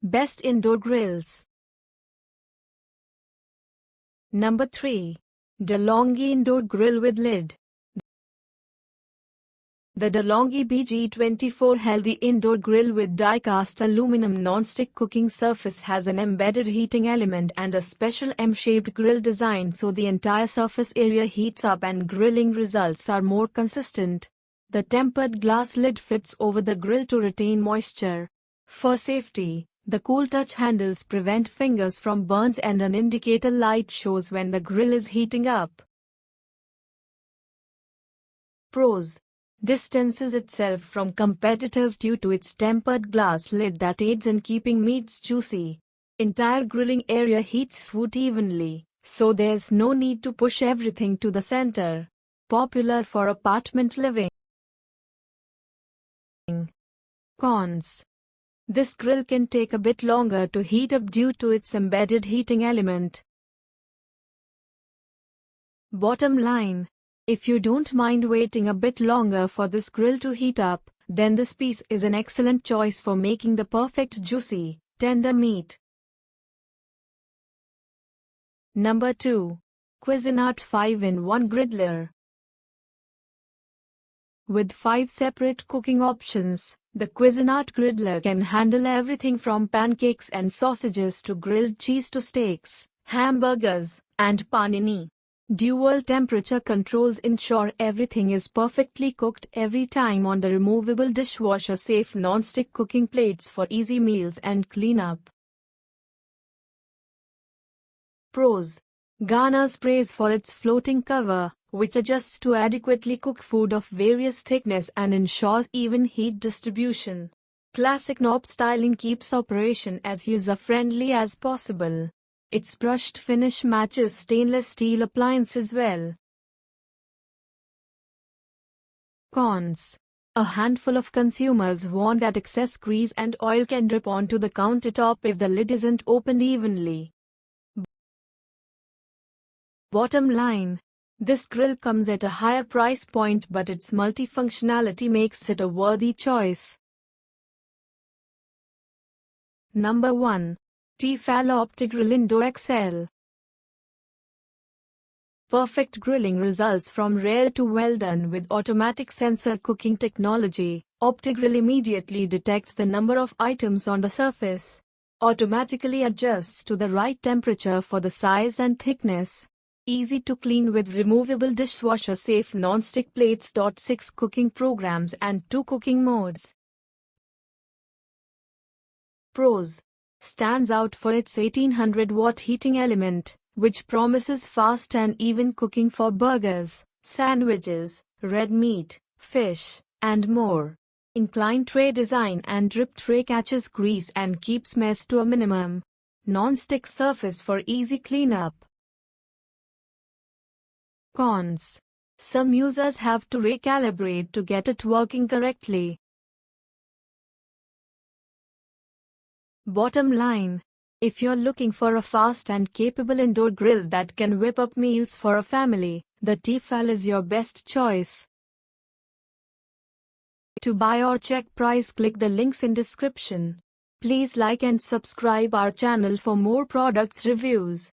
Best indoor grills. Number 3. DeLonghi Indoor Grill with Lid. The DeLonghi BG24 Healthy Indoor Grill with die-cast aluminum non-stick cooking surface has an embedded heating element and a special M-shaped grill design so the entire surface area heats up and grilling results are more consistent. The tempered glass lid fits over the grill to retain moisture. For safety, the cool touch handles prevent fingers from burns and an indicator light shows when the grill is heating up. Pros. Distances itself from competitors due to its tempered glass lid that aids in keeping meats juicy. Entire grilling area heats food evenly, so there's no need to push everything to the center. Popular for apartment living. Cons. This grill can take a bit longer to heat up due to its embedded heating element. Bottom line. If you don't mind waiting a bit longer for this grill to heat up, then this piece is an excellent choice for making the perfect juicy, tender meat. Number 2. Cuisinart 5-in-1 Griddler. With 5 separate cooking options, the Cuisinart Griddler can handle everything from pancakes and sausages to grilled cheese to steaks, hamburgers, and panini. Dual temperature controls ensure everything is perfectly cooked every time on the removable dishwasher-safe non-stick cooking plates for easy meals and cleanup. Pros. Garners praise for its floating cover, which adjusts to adequately cook food of various thickness and ensures even heat distribution. Classic knob styling keeps operation as user-friendly as possible. Its brushed finish matches stainless steel appliances well. Cons. A handful of consumers warn that excess grease and oil can drip onto the countertop if the lid isn't opened evenly. Bottom line. This grill comes at a higher price point but its multifunctionality makes it a worthy choice. Number 1. T-fal OptiGrill Indoor XL. Perfect grilling results from rare to well done with automatic sensor cooking technology. OptiGrill immediately detects the number of items on the surface, automatically adjusts to the right temperature for the size and thickness. Easy to clean with removable dishwasher-safe non-stick plates. 6 cooking programs and 2 cooking modes. Pros. Stands out for its 1800-watt heating element, which promises fast and even cooking for burgers, sandwiches, red meat, fish, and more. Inclined tray design and drip tray catches grease and keeps mess to a minimum. Non-stick surface for easy cleanup. Cons. Some users have to recalibrate to get it working correctly. Bottom line. If you're looking for a fast and capable indoor grill that can whip up meals for a family, the T-fal is your best choice. To buy or check price, click the links in description. Please like and subscribe our channel for more products reviews.